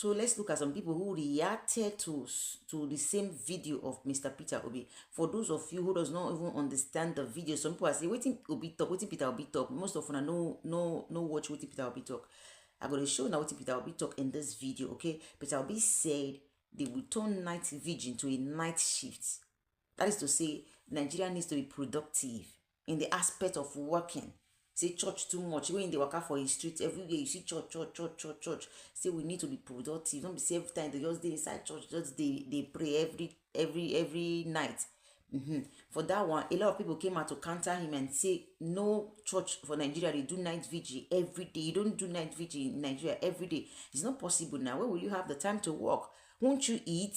So let's look at some people who reacted to the same video of Mr. Perter Obi. For those of you who does not even understand the video, some people are saying, waiting Obi talk, waiting Perter Obi talk. Most of them no watch waiting Perter Obi talk. I'm going to show now what Perter Obi talk in this video, okay? Perter Obi said they will turn night vigil into a night shift. That is to say, Nigeria needs to be productive in the aspect of working. Say church too much. When they walk out for a street everywhere, you see church. Say we need to be productive. Don't be say every time they just dey inside church, just they pray every night. For that one, a lot of people came out to counter him and say no church for Nigeria. They do night vigil every day. You don't do night vigil in Nigeria every day. It's not possible now. Where will you have the time to work? Won't you eat?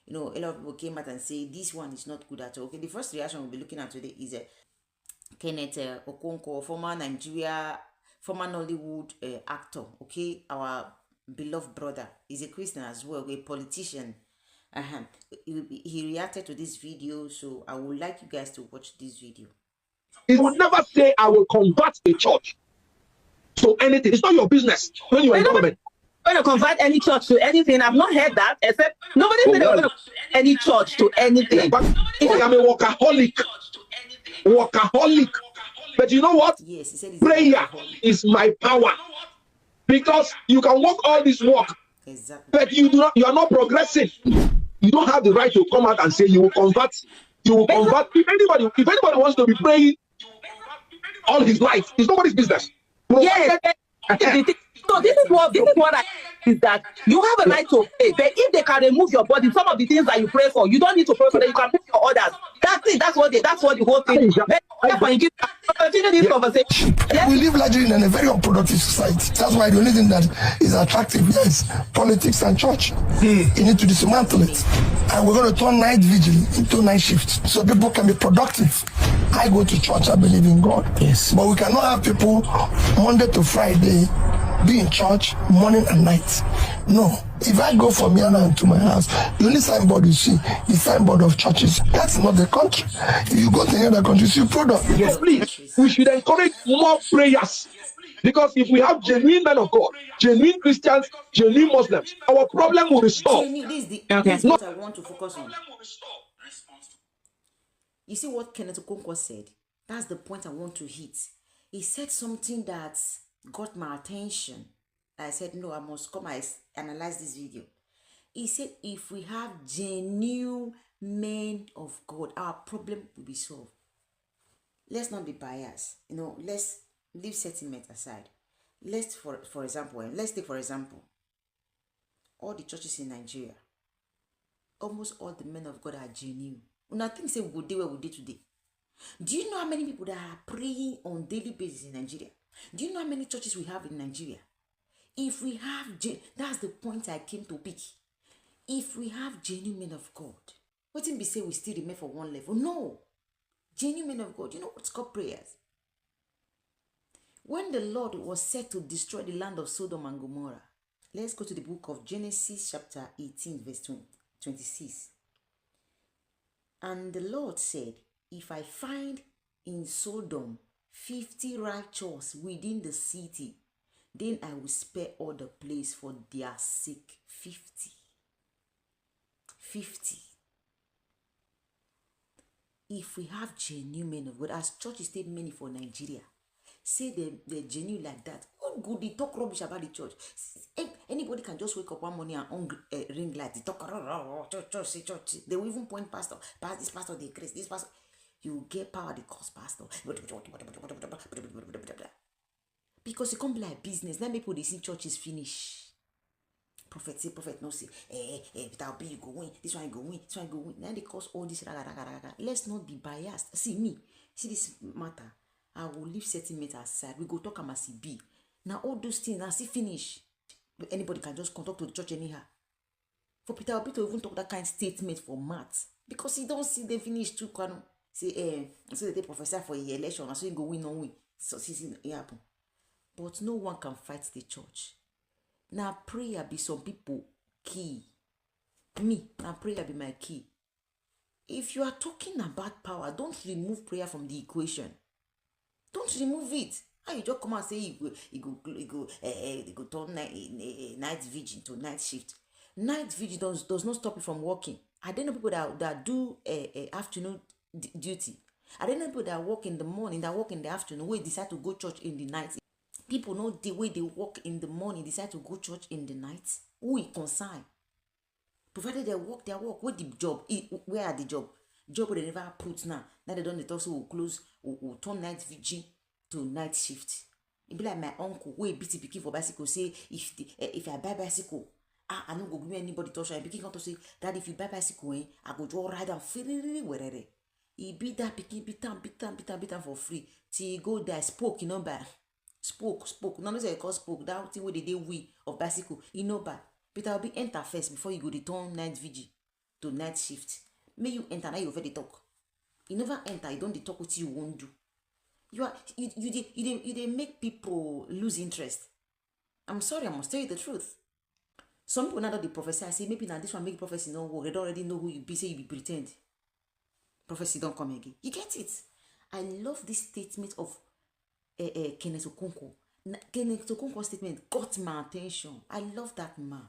You know, a lot of people came out and say this one is not good at all. Okay, the first reaction we'll be looking at today is Kenneth Okonkwo, former Nollywood actor, okay, our beloved brother. He's a Christian as well, a politician. He reacted to this video, so I would like you guys to watch this video. He would never say, I will convert a church to anything. It's not your business when you are in government. Going to convert any church to anything. I've not heard that, except nobody said they were going to convert any church to anything. But I am a workaholic. But you know what? Yes, he said prayer is my power. Because you can work all this work, exactly, but you are not progressing. You don't have the right to come out and say you will convert. You will convert. If anybody wants to be praying all his life, it's nobody's business. Yes. So this is what I is that you have a right to pray, but if they can remove your body, some of the things that you pray for, you don't need to pray for them. You can pray for orders. That's it. That's what the whole thing is. Continue this conversation. Yes. We live largely in a very unproductive society. That's why the only thing that is attractive here is politics and church. You need to dismantle it. And we're going to turn night vigil into night shift so people can be productive. I go to church, I believe in God. Yes. But we cannot have people Monday to Friday be in church morning and night. No. If I go from here now to my house, the only signboard you see is signboard of churches. That's not the country. If you go to any other country, you product. Yes, please. We should encourage more prayers. Because if we have genuine men of God, genuine Christians, genuine Muslims, our problem will be solved. This is what I want to focus on. You see what Kenneth Okonkwo said? That's the point I want to hit. He said something that got my attention. I said, no, I must come and analyze this video. He said, if we have genuine men of God, our problem will be solved. Let's not be biased. You know, let's leave sentiment aside. Let's, for example, all the churches in Nigeria, almost all the men of God are genuine. When I think say we go do what we did today. Do you know how many people that are praying on daily basis in Nigeria? Do you know how many churches we have in Nigeria? If we have, that's the point I came to pick. If we have genuine men of God, what in be say we still remain for one level? No. Genuine men of God, you know what's called prayers? When the Lord was set to destroy the land of Sodom and Gomorrah, let's go to the book of Genesis chapter 18 verse 26. And the Lord said, if I find in Sodom 50 righteous within the city, then I will spare all the place for their sake. 50. If we have genuine men of God, as churches take many for Nigeria, say they're genuine like that. What good they talk rubbish about the church? Anybody can just wake up one morning and on ring light. They talk church. They will even point pastor. This pastor, they grace. This pastor, you get power, they cause pastor. Because it can't be like business. Let me put this in churches finish. Prophet say, prophet no say, without be you go win. This one go win. This one go win. Then they cause all this raga. Let's not be biased. See this matter. I will leave sentiment aside. We go talk about CB. Now all those things, now see finish. Anybody can just contact to the church anyhow. For Perter Obi to even talk that kind of statement for maths. Because he don't see they finish too. Say, so they prophesy for the election. So you go win or win. So see it happen. But no one can fight the church. Now prayer be some people key. Me, now prayer be my key. If you are talking about power, don't remove prayer from the equation. Don't remove it. How you just come and say you go turn night vigil to night shift? Night vigil does not stop you from working. I don't know people that do afternoon duty. I don't know people that work in the morning, that work in the afternoon, we decide to go church in the night. People know the way they work in the morning, decide to go church in the night. Who is concerned? Provided they work their work. Where the job? Where are the job? Job they never put now. Now they don't talk, so we'll close, we'll turn night vigil to night shift. It be like my uncle, who beat pikin for bicycle, say if I buy bicycle, I don't go give anybody touch. I pikin come to say that if you buy bicycle, I go just ride and free wherever. He beat that pikin, beat am for free. Till he go there, spoke, you know, by spoke. None of them call spoke. That thing where they we of bicycle, you know, by Perter Obi enter first before you go return night vigil to night shift. May you enter now you over the talk. You never enter, you don't talk what you won't do. You make people lose interest. I'm sorry, I must tell you the truth. Some people now that they prophesy, I say maybe now this one make prophecy no work. They don't already know who you be, say you be pretend. Prophecy don't come again. You get it? I love this statement of Kenneth Okonkwo. Kenneth Okonkwo's statement got my attention. I love that man.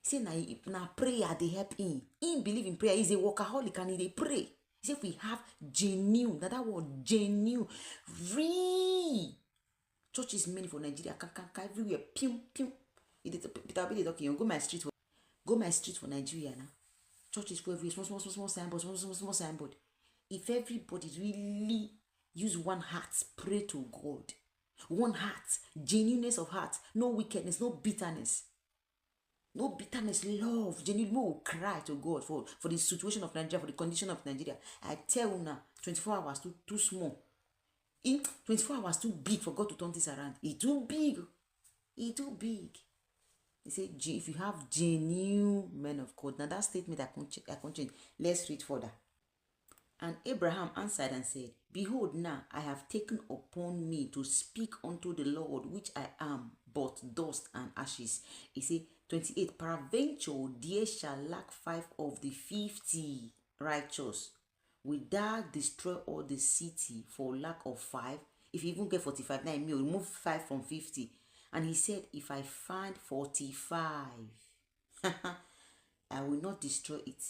He say na prayer they help him. He believe in prayer. He's a workaholic and he pray. He say if we have genuine, that word genuine, real church is many for Nigeria. Can everywhere. Pew. Perter Obi talking. Go my street for Nigeria now. Church is for every small signboard. If everybody really use one heart, pray to God. One heart, genuineness of heart, no wickedness, no bitterness. No bitterness, love, genuine. We will cry to God for the situation of Nigeria, for the condition of Nigeria. I tell you now, 24 hours too small. 24 hours too big for God to turn this around. It's too big. He said, if you have genuine men of God. Now that statement I can't change. Let's read further. And Abraham answered and said, Behold, now I have taken upon me to speak unto the Lord, which I am but dust and ashes. He said, 28, Peradventure there shall lack 5 of the 50 righteous. Will thou destroy all the city for lack of 5? If you even get 45, now you remove 5 from 50. And he said, if I find 45, I will not destroy it.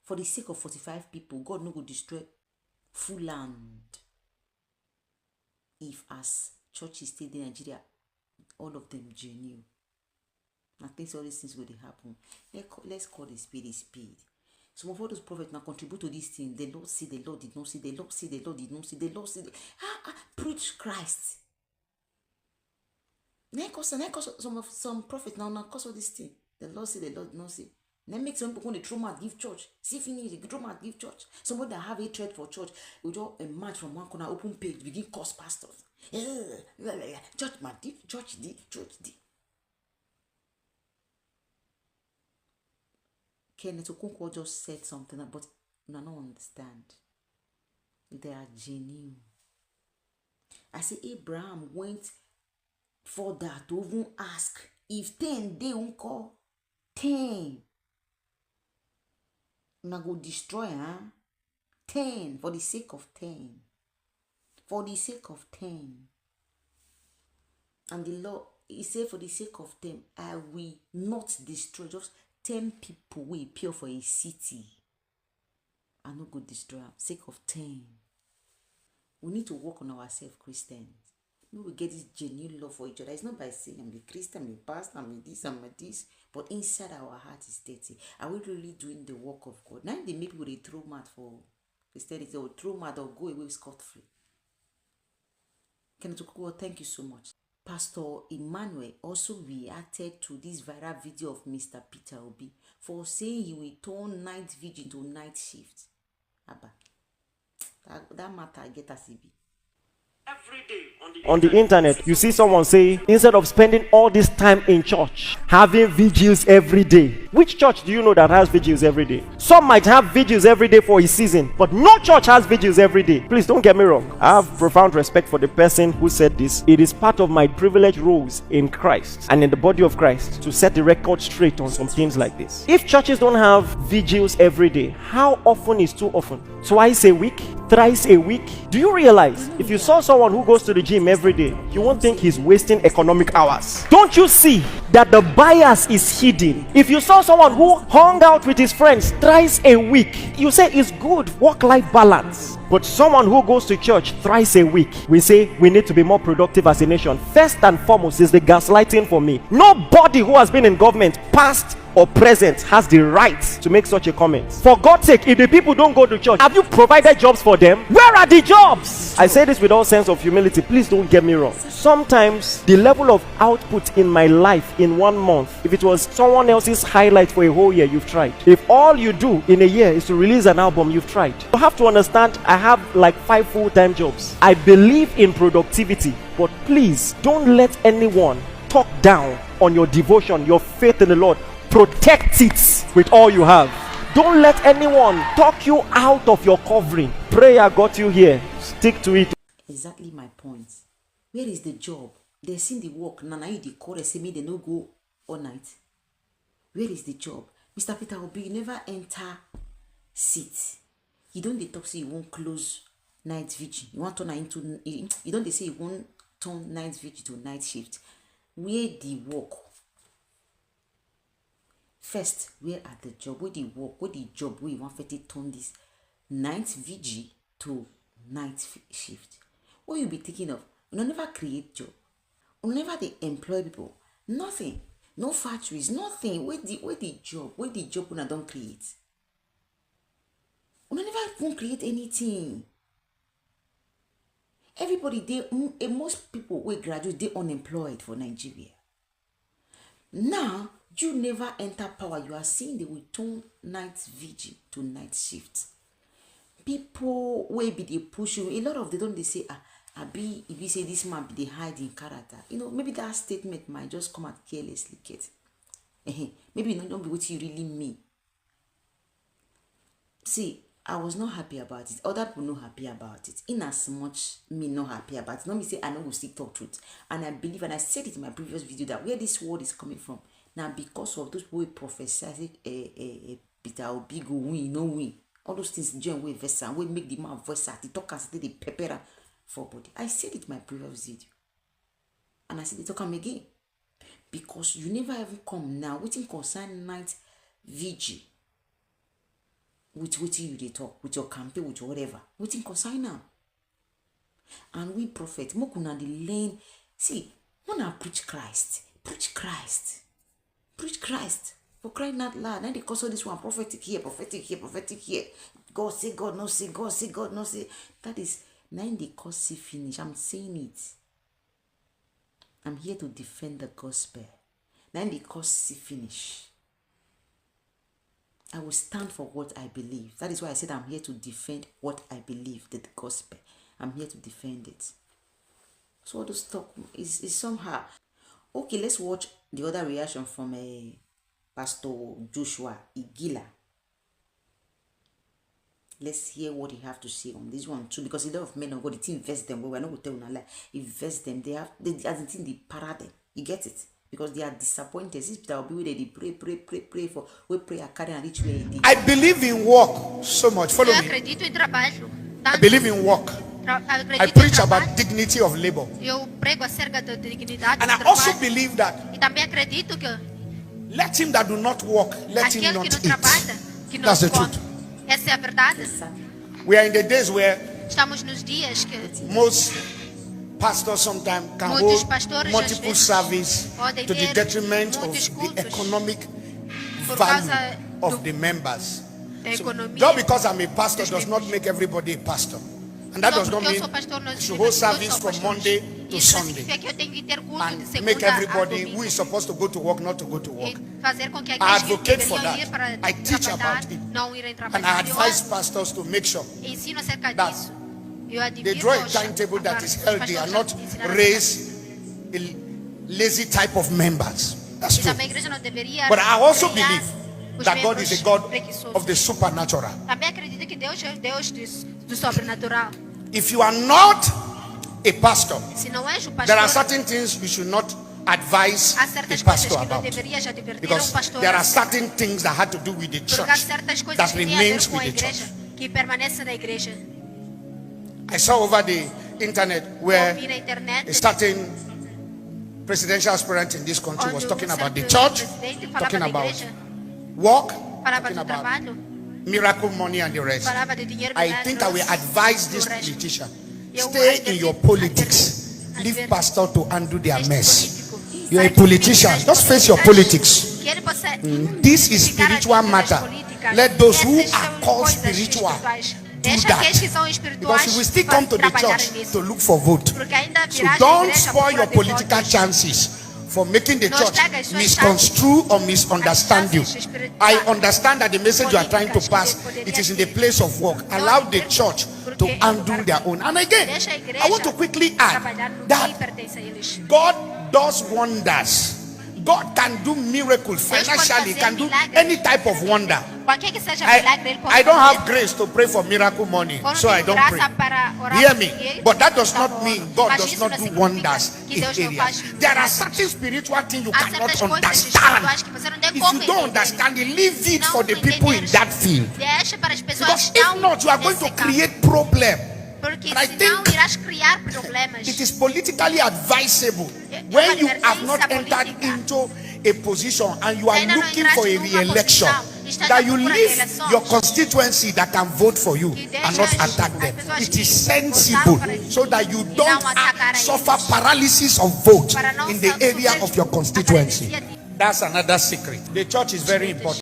For the sake of 45 people, God no go destroy full land. If as churches stay in Nigeria, all of them genuine. I think all these things will happen. Let's call the spade a spade. Some of all those prophets now contribute to this thing. The Lord see, the Lord did not see, the Lord see, the Lord did not see, the Lord see. Preach Christ. Some prophets now cause all this thing. The Lord see, the Lord did not see. Then make some people when they throw mad give church. See finish, they throw mad give church. Somebody that have a threat for church, we just emerge from one corner, open page, begin curse pastors. Church mad, church D. Kenneth Okonkwo just said something, but I don't understand. They are genuine. I say Abraham went further to even ask if 10 they won't call 10. Now go destroy, 10 for the sake of 10. For the sake of 10. And the Lord, he said, for the sake of 10, I will not destroy. Just 10 people will appear for a city. I no go destroy. Sake of 10. We need to work on ourselves, Christians. We get this genuine love for each other. It's not by saying I'm a Christian, I'm a pastor, I'm this. But inside our heart is dirty. Are we really doing the work of God? Now they make people they throw mad for Christianity or throw mad or go away scot-free. Kenneth Okonkwo, thank you so much. Pst Emmanuel also reacted to this viral video of Mr. Perter Obi for saying he will turn night vigil to night shift. That matter get a CB. Every day on the internet, you see someone say, instead of spending all this time in church, having vigils every day, Which church do you know that has vigils every day? Some might have vigils every day for a season, but no church has vigils every day. Please don't get me wrong. I have profound respect for the person who said this. It is part of my privileged roles in Christ and in the body of Christ to set the record straight on some things like this. If churches don't have vigils every day, how often is too often? Twice a week? Thrice a week? Do you realize if you saw someone who goes to the gym every day, you won't think he's wasting economic hours? Don't you see that the bias is hidden? If you saw someone who hung out with his friends thrice a week, you say it's good work-life balance. But someone who goes to church thrice a week, we say we need to be more productive as a nation. First and foremost is the gaslighting for me. Nobody who has been in government, past or present, has the right to make such a comment. For God's sake, if the people don't go to church, have you provided jobs for them? Where are the jobs? I say this with all sense of humility. Please don't get me wrong. Sometimes the level of output in my life in 1 month, if it was someone else's highlight for a whole year, you've tried. If all you do in a year is to release an album, you've tried. You have to understand, I have like 5 full-time jobs. I believe in productivity, but please don't let anyone talk down on your devotion, your faith in the Lord. Protect it with all you have. Don't let anyone talk you out of your covering. Prayer got you here. Stick to it. Exactly my point. Where is the job? They seen the work. Nana, you the call say me they no go all night. Where is the job? Mr. Perter Obi, you never enter seat. You don't dey talk say you won't close night vigil. You want to turn into you don't dey say you won't turn night vigil to night shift. Where the work? First, where are the job? Where the work? Where the job? Where you want to turn this night vigil to night shift? What you be thinking of? You never create job. You never they employ people. Nothing. No factories. Nothing. Where the job? Where the job when I don't create? You never won't create anything. Everybody they most people will graduate they unemployed for Nigeria. Now you never enter power. You are seeing they will turn night vigil to night shift. People will be they push you. A lot of them don't they say if you say this man be they hide in character. You know, maybe that statement might just come out carelessly, kid. Maybe don't be what you really mean. See, I was not happy about it. Other people not happy about it. In as much me not happy about it. Not me say I know we still talk truth. And I believe, and I said it in my previous video, that where this word is coming from. Now because of those who prophesy Perter Obi go win, no win. All those things join with versa and we make the man voice at the talk and say the pepper for body. I said it in my previous video. And I said it come again. Because you never ever come now, waiting concern night vigil. With you they talk, with your campaign, with your whatever. Waiting concern now. And we prophet, mokuna the lane. See, when I preach Christ. Preach Christ. Preach Christ. For crying out loud. Now they call this one prophetic here, prophetic here, prophetic here. God say, God no say, God say, God no say. That is, now they call see finish. I'm saying it. I'm here to defend the gospel. Now they call see finish. I will stand for what I believe. That is why I said I'm here to defend what I believe, the gospel. I'm here to defend it. So all this talk is somehow. Okay, let's watch the other reaction from Pastor Joshua Igila. Let's hear what he have to say on this one too, because a lot of men of God, it invest them. We're not going to tell them, invest them. They para them. You get it? Because they are disappointed. This Perter Obi where they pray for we pray carry and reach where I believe in work so much. Follow me. I believe in work. I preach about dignity of labor. And I also believe that let him that do not work, let him not eat. That's the truth. We are in the days where most pastors sometimes can hold multiple service to the detriment of the economic value of the members. So, just because I'm a pastor does not make everybody a pastor. And that does not mean you should hold service from Monday to Sunday and make everybody who is supposed to go to work not to go to work. I advocate for that. I teach about it. And I advise pastors to make sure that they draw a timetable that is healthy and not raise a lazy type of members. That's true. But I also believe that God is a God of the supernatural. Também acredito que Deus é o Deus do sobrenatural. If you are not a pastor, Se não és o pastor, there are certain things you should not advise há a certas coisas pastor que não about, deverias advertir because pastor. there are certain things that had to do with the Porque há church certas coisas that que têm a ver remains com a with the igreja, church. que permanece na igreja. I saw over the internet where Ouvi na internet, a certain presidential aspirant in this country was onde talking about the certo church, presidente falava talking da about igreja, work, falava talking do about trabalho, miracle money and the rest. falava de dinheiro. I think I will advise this do resto. politician, Eu stay in your politics, leave pastor to undo their mess. You're a politician, just face your politics. This is spiritual matter. Let those who are called spiritual do that, because you will still come to the church to look for vote. So don't spoil your political chances for making the church misconstrue or misunderstand you. I understand that the message you are trying to pass, it is in the place of work. Allow the church to undo their own. And again, I want to quickly add that God does wonders. God can do miracles financially, can do any type of wonder. I don't have grace to pray for miracle money, so I don't pray. Hear me? But that does not mean God does not do wonders in areas. There are certain spiritual things you cannot understand. If you don't understand it, leave it for the people in that field. Because if not, you are going to create problem. Porque And I senão think irás criar problemas. it is politically advisable when you have not entered into a position and you are looking for a re-election, that you leave your constituency that can vote for you and not attack them. It is sensible so that you don't suffer paralysis of vote in the area of your constituency. That's another secret. The church is very important.